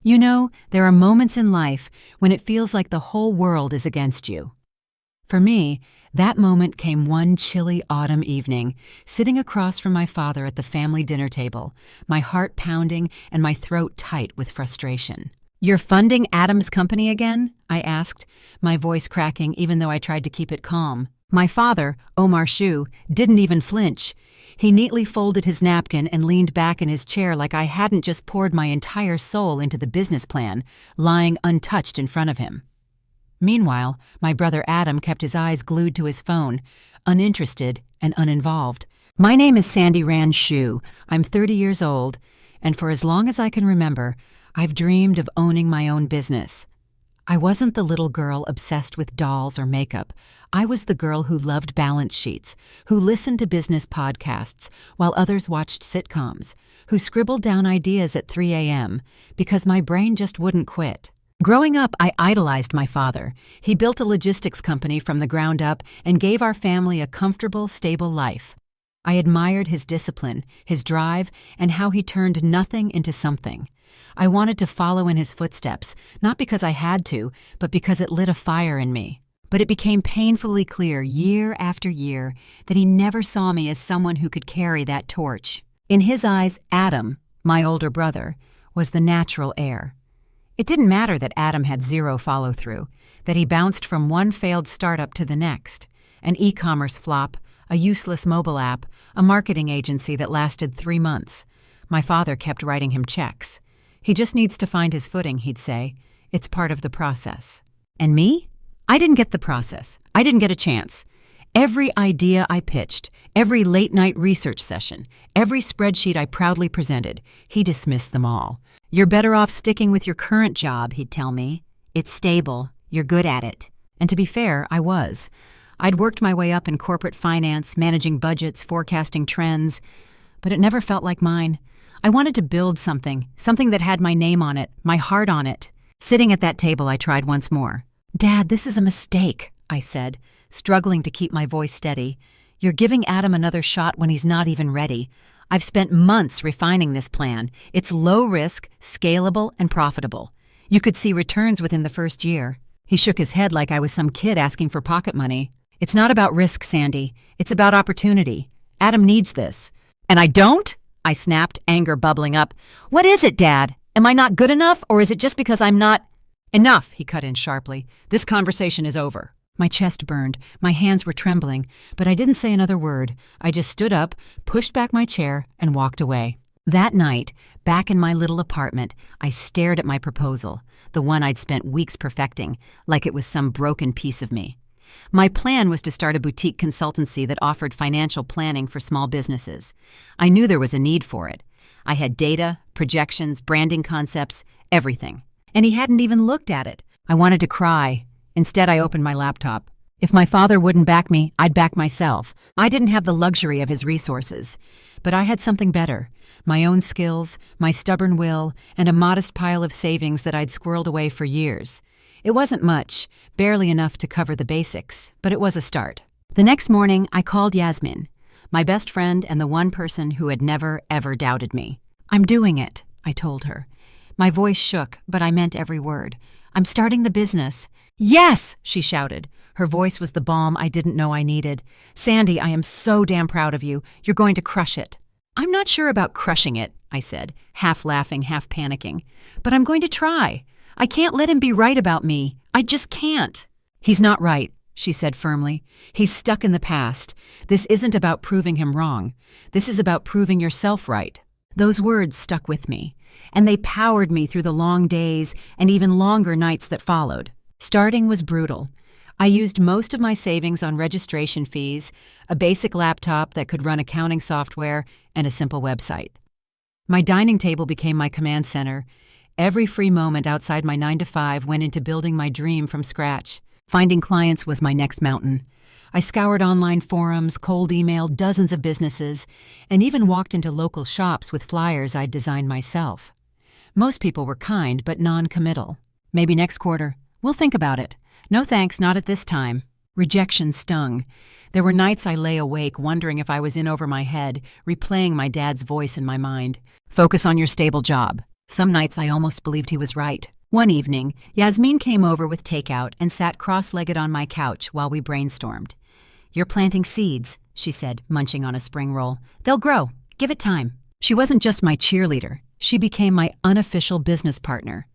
You know, there are moments in life when it feels like the whole world is against you. For me, that moment came one chilly autumn evening, sitting across from my father at the family dinner table, my heart pounding and my throat tight with frustration. "You're funding Adam's company again?" I asked, my voice cracking even though I tried to keep it calm. My father, Omar Shu, didn't even flinch. He neatly folded his napkin and leaned back in his chair like I hadn't just poured my entire soul into the business plan, lying untouched in front of him. Meanwhile, my brother Adam kept his eyes glued to his phone, uninterested and uninvolved. "My name is Sandy Rand Shu. I'm 30 years old, and for as long as I can remember, I've dreamed of owning my own business. I wasn't the little girl obsessed with dolls or makeup. I was the girl who loved balance sheets, who listened to business podcasts while others watched sitcoms, who scribbled down ideas at 3 a.m. because my brain just wouldn't quit. Growing up, I idolized my father. He built a logistics company from the ground up and gave our family a comfortable, stable life. I admired his discipline, his drive, and how he turned nothing into something. I wanted to follow in his footsteps, not because I had to, but because it lit a fire in me. But it became painfully clear year after year that he never saw me as someone who could carry that torch. In his eyes, Adam, my older brother, was the natural heir. It didn't matter that Adam had zero follow-through, that he bounced from one failed startup to the next, an e-commerce flop, a useless mobile app, a marketing agency that lasted 3 months. My father kept writing him checks. "He just needs to find his footing," he'd say. "It's part of the process." And me? I didn't get the process. I didn't get a chance. Every idea I pitched, every late-night research session, every spreadsheet I proudly presented, he dismissed them all. "You're better off sticking with your current job," he'd tell me. "It's stable. You're good at it." And to be fair, I was. I'd worked my way up in corporate finance, managing budgets, forecasting trends, but it never felt like mine. I wanted to build something that had my name on it, my heart on it. Sitting at that table, I tried once more. "Dad, this is a mistake," I said, struggling to keep my voice steady. "You're giving Adam another shot when he's not even ready. I've spent months refining this plan. It's low risk, scalable, and profitable. You could see returns within the first year." He shook his head like I was some kid asking for pocket money. "It's not about risk, Sandy. It's about opportunity. Adam needs this." "And I don't?" I snapped, anger bubbling up. "What is it, Dad? Am I not good enough, or is it just because I'm not—" "Enough," he cut in sharply. "This conversation is over." My chest burned. My hands were trembling, but I didn't say another word. I just stood up, pushed back my chair, and walked away. That night, back in my little apartment, I stared at my proposal, the one I'd spent weeks perfecting, like it was some broken piece of me. My plan was to start a boutique consultancy that offered financial planning for small businesses. I knew there was a need for it. I had data, projections, branding concepts, everything. And he hadn't even looked at it. I wanted to cry. Instead, I opened my laptop. If my father wouldn't back me, I'd back myself. I didn't have the luxury of his resources. But I had something better. My own skills, my stubborn will, and a modest pile of savings that I'd squirreled away for years. It wasn't much, barely enough to cover the basics, but it was a start. The next morning, I called Yasmin, my best friend and the one person who had never, ever doubted me. "I'm doing it," I told her. My voice shook, but I meant every word. "I'm starting the business." "Yes!" she shouted. Her voice was the balm I didn't know I needed. "Sandy, I am so damn proud of you. You're going to crush it." "I'm not sure about crushing it," I said, half laughing, half panicking. "But I'm going to try. I can't let him be right about me. I just can't." "He's not right," she said firmly. "He's stuck in the past. This isn't about proving him wrong. This is about proving yourself right." Those words stuck with me, and they powered me through the long days and even longer nights that followed. Starting was brutal. I used most of my savings on registration fees, a basic laptop that could run accounting software, and a simple website. My dining table became my command center. Every free moment outside my 9-to-5 went into building my dream from scratch. Finding clients was my next mountain. I scoured online forums, cold emailed dozens of businesses, and even walked into local shops with flyers I'd designed myself. Most people were kind but non-committal. "Maybe next quarter. We'll think about it. No thanks, not at this time." Rejection stung. There were nights I lay awake wondering if I was in over my head, replaying my dad's voice in my mind. "Focus on your stable job. Some nights I almost believed he was right. One evening, Yasmin came over with takeout and sat cross-legged on my couch while we brainstormed. "You're planting seeds," she said, munching on a spring roll. "They'll grow. Give it time." She wasn't just my cheerleader. She became my unofficial business partner.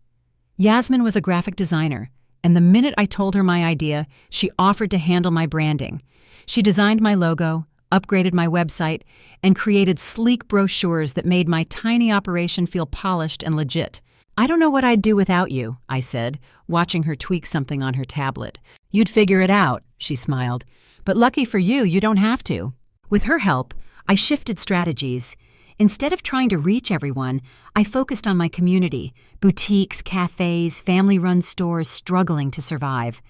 Yasmin was a graphic designer, and the minute I told her my idea, she offered to handle my branding. She designed my logo, upgraded my website, and created sleek brochures that made my tiny operation feel polished and legit. "I don't know what I'd do without you," I said, watching her tweak something on her tablet. "You'd figure it out," she smiled. "But lucky for you, you don't have to." With her help, I shifted strategies. Instead of trying to reach everyone, I focused on my community, boutiques, cafes, family-run stores struggling to survive.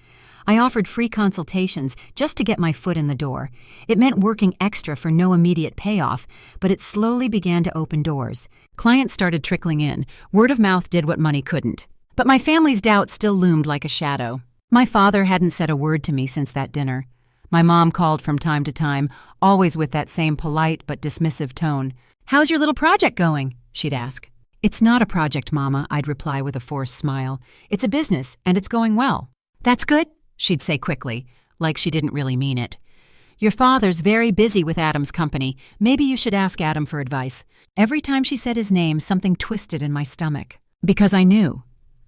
I offered free consultations just to get my foot in the door. It meant working extra for no immediate payoff, but it slowly began to open doors. Clients started trickling in. Word of mouth did what money couldn't. But my family's doubt still loomed like a shadow. My father hadn't said a word to me since that dinner. My mom called from time to time, always with that same polite but dismissive tone. "How's your little project going?" she'd ask. "It's not a project, Mama," I'd reply with a forced smile. "It's a business, and it's going well." "That's good," she'd say quickly, like she didn't really mean it. "Your father's very busy with Adam's company. Maybe you should ask Adam for advice." Every time she said his name, something twisted in my stomach. Because I knew.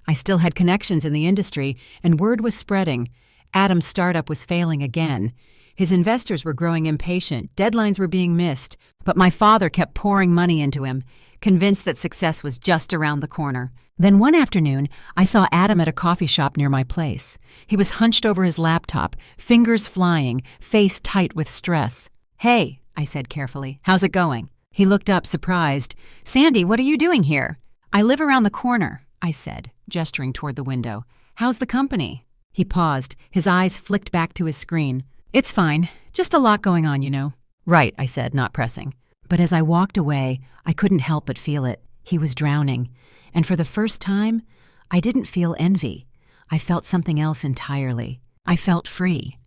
I still had connections in the industry, and word was spreading. Adam's startup was failing again. His investors were growing impatient, deadlines were being missed, but my father kept pouring money into him, convinced that success was just around the corner. Then one afternoon, I saw Adam at a coffee shop near my place. He was hunched over his laptop, fingers flying, face tight with stress. "Hey," I said carefully, "how's it going?" He looked up, surprised. "Sandy, what are you doing here?" "I live around the corner," I said, gesturing toward the window. "How's the company?" He paused, his eyes flicked back to his screen. "It's fine, just a lot going on, you know." "Right," I said, not pressing. But as I walked away, I couldn't help but feel it. He was drowning. And for the first time, I didn't feel envy. I felt something else entirely. I felt free.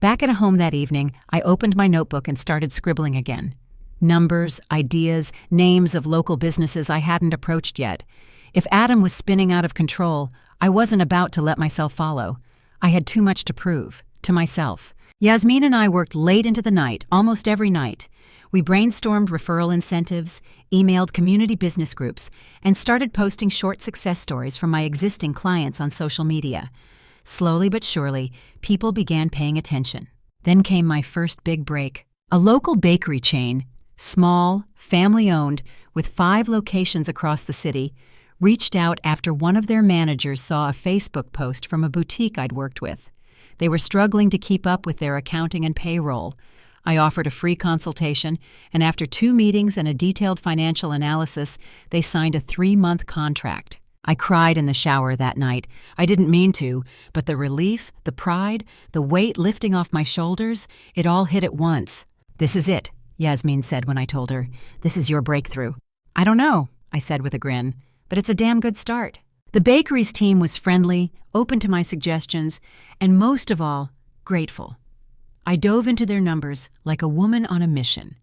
Back at home that evening, I opened my notebook and started scribbling again. Numbers, ideas, names of local businesses I hadn't approached yet. If Adam was spinning out of control, I wasn't about to let myself follow. I had too much to prove, to myself. Yasmin and I worked late into the night, almost every night. We brainstormed referral incentives, emailed community business groups, and started posting short success stories from my existing clients on social media. Slowly but surely, people began paying attention. Then came my first big break. A local bakery chain, small, family-owned, with 5 locations across the city, reached out after one of their managers saw a Facebook post from a boutique I'd worked with. They were struggling to keep up with their accounting and payroll. I offered a free consultation, and after 2 meetings and a detailed financial analysis, they signed a 3-month contract. I cried in the shower that night. I didn't mean to, but the relief, the pride, the weight lifting off my shoulders, it all hit at once. "This is it," Yasmin said when I told her. "This is your breakthrough." "I don't know," I said with a grin, "but it's a damn good start." The bakery's team was friendly, open to my suggestions, and most of all, grateful. I dove into their numbers like a woman on a mission.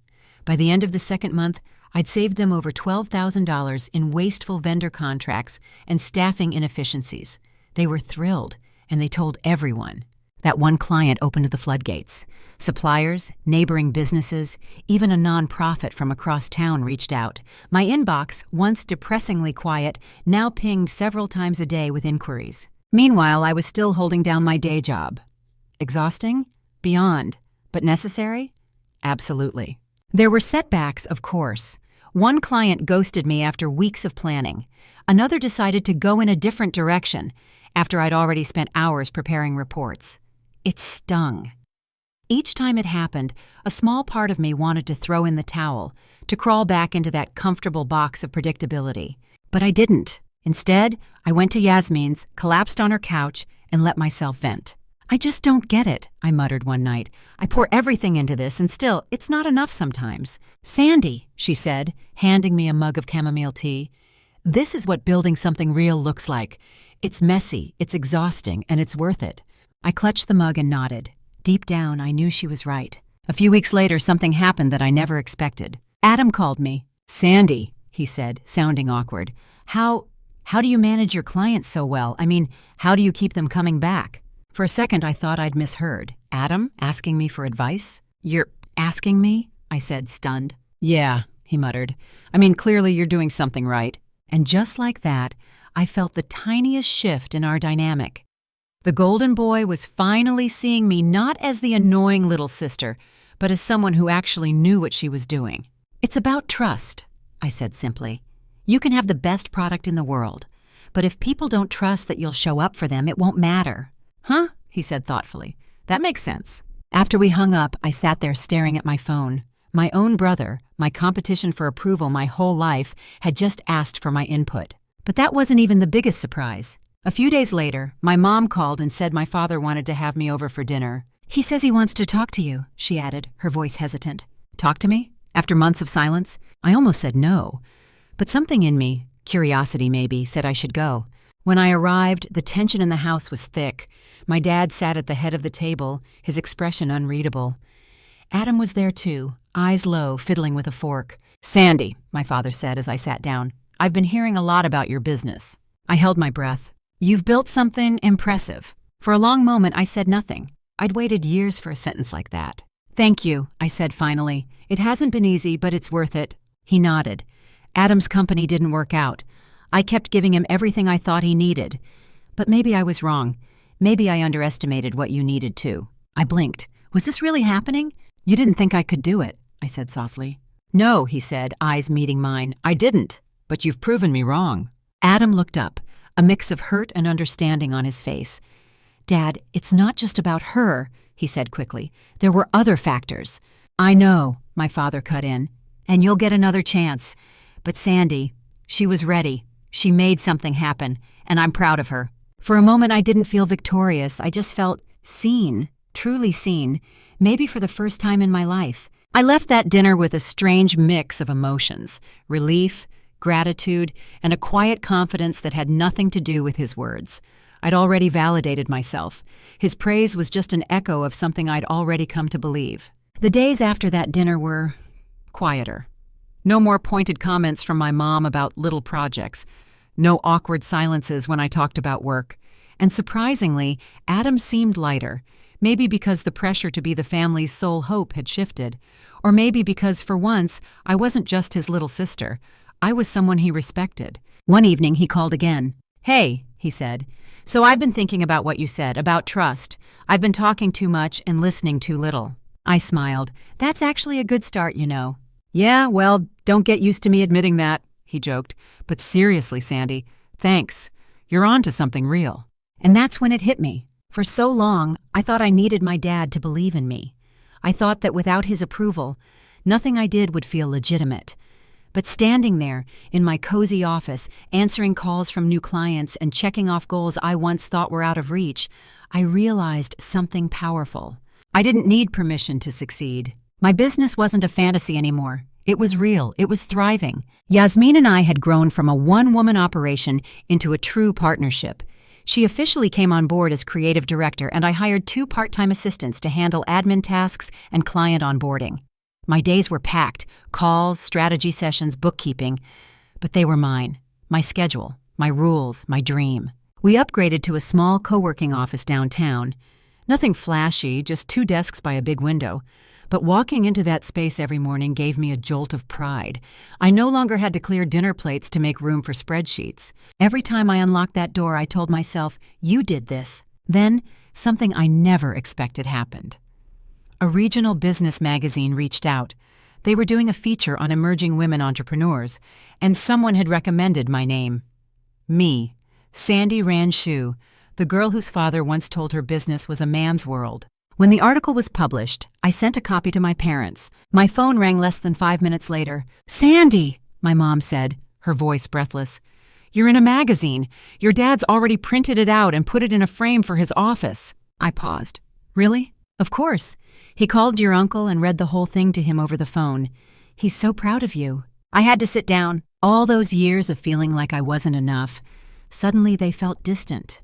By the end of the 2nd month, I'd saved them over $12,000 in wasteful vendor contracts and staffing inefficiencies. They were thrilled, and they told everyone. That one client opened the floodgates. Suppliers, neighboring businesses, even a nonprofit from across town reached out. My inbox, once depressingly quiet, now pinged several times a day with inquiries. Meanwhile, I was still holding down my day job. Exhausting? Beyond. But necessary? Absolutely. There were setbacks, of course. One client ghosted me after weeks of planning. Another decided to go in a different direction after I'd already spent hours preparing reports. It stung. Each time it happened, a small part of me wanted to throw in the towel, to crawl back into that comfortable box of predictability. But I didn't. Instead, I went to Yasmin's, collapsed on her couch, and let myself vent. "I just don't get it," I muttered one night. "I pour everything into this, and still, it's not enough sometimes." "Sandy," she said, handing me a mug of chamomile tea, "this is what building something real looks like. It's messy, it's exhausting, and it's worth it." I clutched the mug and nodded. Deep down, I knew she was right. A few weeks later, something happened that I never expected. Adam called me. "Sandy," he said, sounding awkward, How do you manage your clients so well? I mean, how do you keep them coming back? For a second, I thought I'd misheard. Adam asking me for advice? You're asking me? I said, stunned. Yeah, he muttered. I mean, clearly you're doing something right. And just like that, I felt the tiniest shift in our dynamic. The golden boy was finally seeing me not as the annoying little sister, but as someone who actually knew what she was doing. It's about trust, I said simply. You can have the best product in the world, but if people don't trust that you'll show up for them, it won't matter. Huh? He said thoughtfully. That makes sense. After we hung up, I sat there staring at my phone. My own brother, my competition for approval my whole life, had just asked for my input. But that wasn't even the biggest surprise. A few days later, my mom called and said my father wanted to have me over for dinner. He says he wants to talk to you, she added, her voice hesitant. Talk to me? After months of silence? I almost said no. But something in me, curiosity maybe, said I should go. When I arrived, the tension in the house was thick. My dad sat at the head of the table, his expression unreadable. Adam was there too, eyes low, fiddling with a fork. Sandy, my father said as I sat down, I've been hearing a lot about your business. I held my breath. You've built something impressive. For a long moment, I said nothing. I'd waited years for a sentence like that. Thank you, I said finally. It hasn't been easy, but it's worth it. He nodded. Adam's company didn't work out. I kept giving him everything I thought he needed. But maybe I was wrong. Maybe I underestimated what you needed too. I blinked. Was this really happening? You didn't think I could do it, I said softly. No, he said, eyes meeting mine. I didn't, but you've proven me wrong. Adam looked up, a mix of hurt and understanding on his face. Dad, it's not just about her, he said quickly. There were other factors. I know, my father cut in, and you'll get another chance. But Sandy, she was ready. She made something happen, and I'm proud of her. For a moment, I didn't feel victorious. I just felt seen, truly seen, maybe for the first time in my life. I left that dinner with a strange mix of emotions, relief, gratitude, and a quiet confidence that had nothing to do with his words. I'd already validated myself. His praise was just an echo of something I'd already come to believe. The days after that dinner were quieter. No more pointed comments from my mom about little projects. No awkward silences when I talked about work. And surprisingly, Adam seemed lighter. Maybe because the pressure to be the family's sole hope had shifted. Or maybe because, for once, I wasn't just his little sister. I was someone he respected. One evening, he called again. Hey, he said. So I've been thinking about what you said, about trust. I've been talking too much and listening too little. I smiled. That's actually a good start, you know. Yeah, well, don't get used to me admitting that, he joked. But seriously, Sandy, thanks. You're on to something real. And that's when it hit me. For so long, I thought I needed my dad to believe in me. I thought that without his approval, nothing I did would feel legitimate. But standing there, in my cozy office, answering calls from new clients and checking off goals I once thought were out of reach, I realized something powerful. I didn't need permission to succeed. My business wasn't a fantasy anymore. It was real. It was thriving. Yasmin and I had grown from a one-woman operation into a true partnership. She officially came on board as creative director, and I hired 2 part-time assistants to handle admin tasks and client onboarding. My days were packed, calls, strategy sessions, bookkeeping. But they were mine, my schedule, my rules, my dream. We upgraded to a small co-working office downtown. Nothing flashy, just 2 desks by a big window. But walking into that space every morning gave me a jolt of pride. I no longer had to clear dinner plates to make room for spreadsheets. Every time I unlocked that door, I told myself, you did this. Then, something I never expected happened. A regional business magazine reached out. They were doing a feature on emerging women entrepreneurs, and someone had recommended my name. Me, Sandy Ranshu, the girl whose father once told her business was a man's world. When the article was published, I sent a copy to my parents. My phone rang less than 5 minutes later. Sandy, my mom said, her voice breathless. You're in a magazine. Your dad's already printed it out and put it in a frame for his office. I paused. Really? Of course. He called your uncle and read the whole thing to him over the phone. He's so proud of you. I had to sit down. All those years of feeling like I wasn't enough. Suddenly they felt distant,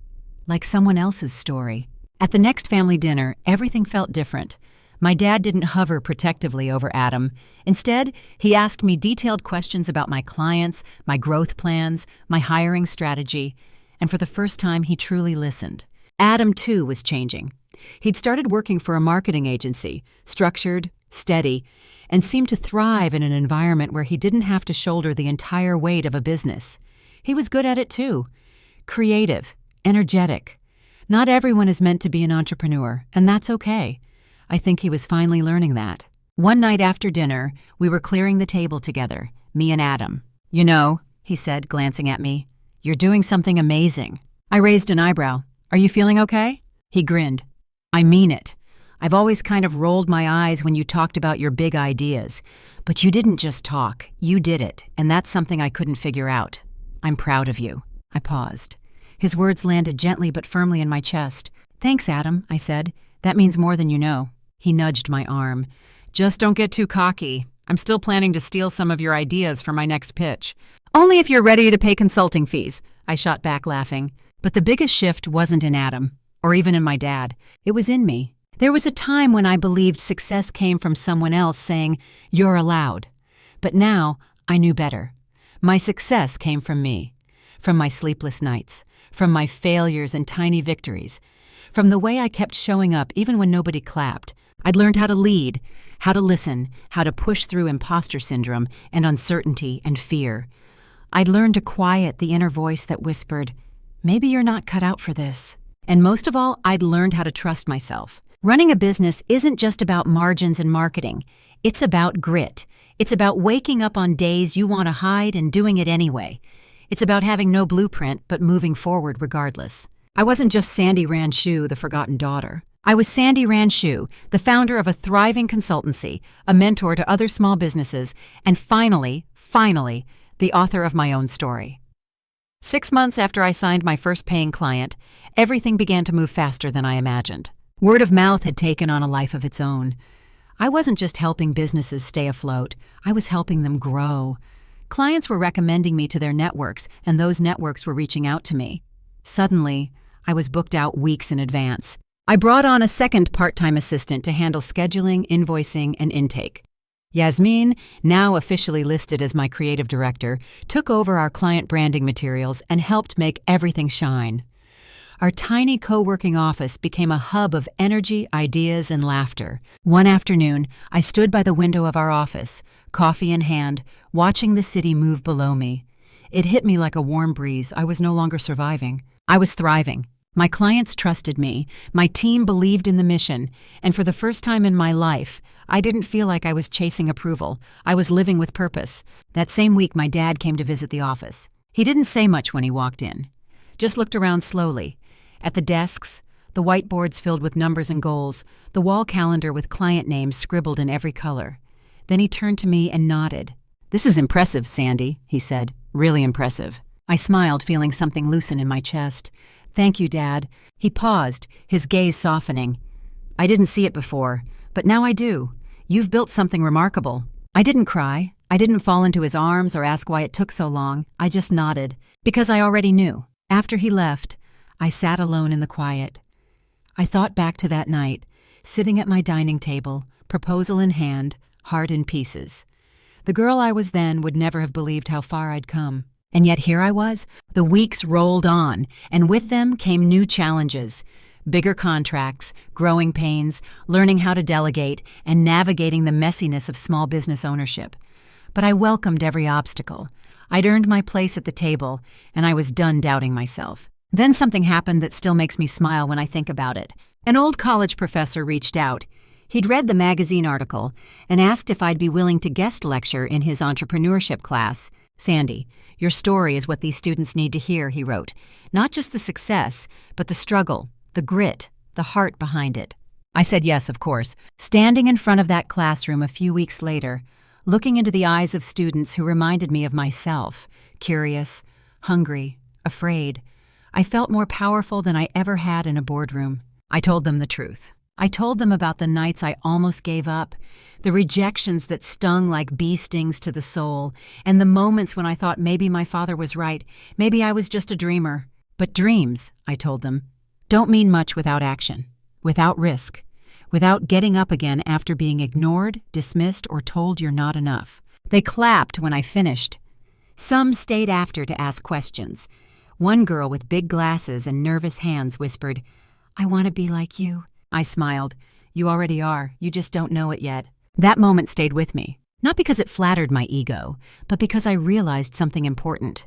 like someone else's story. At the next family dinner, everything felt different. My dad didn't hover protectively over Adam. Instead, he asked me detailed questions about my clients, my growth plans, my hiring strategy, and for the first time, he truly listened. Adam, too, was changing. He'd started working for a marketing agency, structured, steady, and seemed to thrive in an environment where he didn't have to shoulder the entire weight of a business. He was good at it, too. Creative, energetic. Not everyone is meant to be an entrepreneur, and that's okay. I think he was finally learning that. One night after dinner, we were clearing the table together, me and Adam. "You know," he said, glancing at me, "you're doing something amazing." I raised an eyebrow. "Are you feeling okay?" He grinned. "I mean it. I've always kind of rolled my eyes when you talked about your big ideas. But you didn't just talk, you did it, and that's something I couldn't figure out. I'm proud of you." I paused. His words landed gently but firmly in my chest. "Thanks, Adam," I said. "That means more than you know." He nudged my arm. "Just don't get too cocky. I'm still planning to steal some of your ideas for my next pitch." "Only if you're ready to pay consulting fees," I shot back, laughing. But the biggest shift wasn't in Adam, or even in my dad. It was in me. There was a time when I believed success came from someone else saying, "You're allowed." But now, I knew better. My success came from me. From my sleepless nights. From my failures and tiny victories. From the way I kept showing up even when nobody clapped. I'd learned how to lead, how to listen, how to push through imposter syndrome and uncertainty and fear. I'd learned to quiet the inner voice that whispered, "Maybe you're not cut out for this." And most of all, I'd learned how to trust myself. Running a business isn't just about margins and marketing. It's about grit. It's about waking up on days you want to hide and doing it anyway. It's about having no blueprint but moving forward regardless. I wasn't just Sandy Ranshew, the forgotten daughter. I was Sandy Ranshew, the founder of a thriving consultancy, a mentor to other small businesses, and finally, the author of my own story. 6 months after I signed my first paying client, everything began to move faster than I imagined. Word of mouth had taken on a life of its own. I wasn't just helping businesses stay afloat, I was helping them grow. Clients were recommending me to their networks, and those networks were reaching out to me. Suddenly, I was booked out weeks in advance. I brought on a second part-time assistant to handle scheduling, invoicing, and intake. Yasmin, now officially listed as my creative director, took over our client branding materials and helped make everything shine. Our tiny co-working office became a hub of energy, ideas, and laughter. One afternoon, I stood by the window of our office, coffee in hand, watching the city move below me. It hit me like a warm breeze. I was no longer surviving. I was thriving. My clients trusted me, my team believed in the mission, and for the first time in my life, I didn't feel like I was chasing approval. I was living with purpose. That same week, my dad came to visit the office. He didn't say much when he walked in, just looked around slowly. At the desks, the whiteboards filled with numbers and goals, the wall calendar with client names scribbled in every color. Then he turned to me and nodded. "This is impressive, Sandy," he said. "Really impressive." I smiled, feeling something loosen in my chest. "Thank you, Dad." He paused, his gaze softening. "I didn't see it before, but now I do. You've built something remarkable." I didn't cry. I didn't fall into his arms or ask why it took so long. I just nodded, because I already knew. After he left, I sat alone in the quiet. I thought back to that night, sitting at my dining table, proposal in hand, heart in pieces. The girl I was then would never have believed how far I'd come. And yet here I was. The weeks rolled on, and with them came new challenges. Bigger contracts, growing pains, learning how to delegate, and navigating the messiness of small business ownership. But I welcomed every obstacle. I'd earned my place at the table, and I was done doubting myself. Then something happened that still makes me smile when I think about it. An old college professor reached out. He'd read the magazine article and asked if I'd be willing to guest lecture in his entrepreneurship class. "Sandy, your story is what these students need to hear," he wrote. "Not just the success, but the struggle, the grit, the heart behind it." I said yes, of course. Standing in front of that classroom a few weeks later, looking into the eyes of students who reminded me of myself, curious, hungry, afraid, I felt more powerful than I ever had in a boardroom. I told them the truth. I told them about the nights I almost gave up, the rejections that stung like bee stings to the soul, and the moments when I thought maybe my father was right, maybe I was just a dreamer. But dreams, I told them, don't mean much without action, without risk, without getting up again after being ignored, dismissed, or told you're not enough. They clapped when I finished. Some stayed after to ask questions. One girl with big glasses and nervous hands whispered, "I want to be like you." I smiled. "You already are. You just don't know it yet." That moment stayed with me, not because it flattered my ego, but because I realized something important.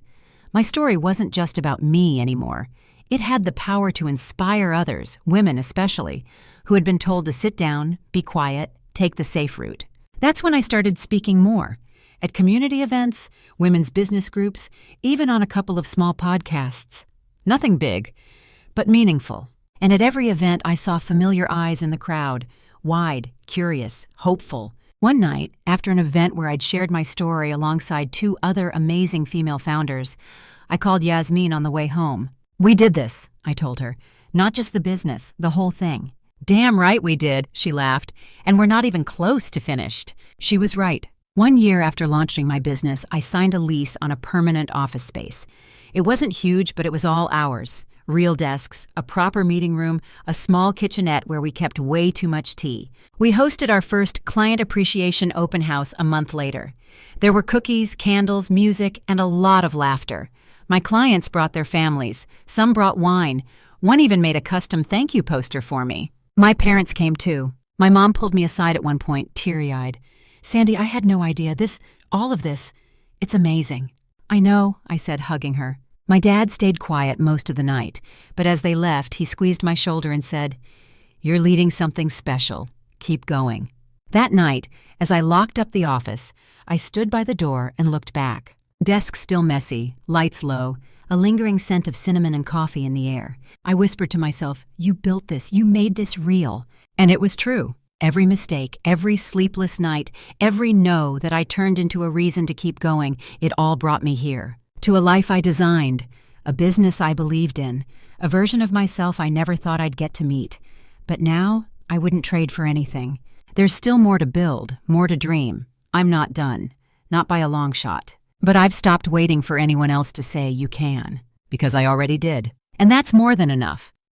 My story wasn't just about me anymore. It had the power to inspire others, women especially, who had been told to sit down, be quiet, take the safe route. That's when I started speaking more. At community events, women's business groups, even on a couple of small podcasts. Nothing big, but meaningful. And at every event, I saw familiar eyes in the crowd, wide, curious, hopeful. One night, after an event where I'd shared my story alongside 2 other amazing female founders, I called Yasmin on the way home. "We did this," I told her. "Not just the business, the whole thing." "Damn right we did," she laughed. "And we're not even close to finished." She was right. 1 year after launching my business, I signed a lease on a permanent office space. It wasn't huge, but it was all ours. Real desks, a proper meeting room, a small kitchenette where we kept way too much tea. We hosted our first client appreciation open house a month later. There were cookies, candles, music, and a lot of laughter. My clients brought their families. Some brought wine. One even made a custom thank you poster for me. My parents came too. My mom pulled me aside at one point, teary-eyed. "Sandy, I had no idea. All of this, it's amazing." "I know," I said, hugging her. My dad stayed quiet most of the night, but as they left, he squeezed my shoulder and said, "You're leading something special. Keep going." That night, as I locked up the office, I stood by the door and looked back. Desk still messy, lights low, a lingering scent of cinnamon and coffee in the air. I whispered to myself, "You built this. You made this real." And it was true. Every mistake, every sleepless night, every no that I turned into a reason to keep going, it all brought me here. To a life I designed, a business I believed in, a version of myself I never thought I'd get to meet. But now, I wouldn't trade for anything. There's still more to build, more to dream. I'm not done. Not by a long shot. But I've stopped waiting for anyone else to say you can, because I already did. And that's more than enough.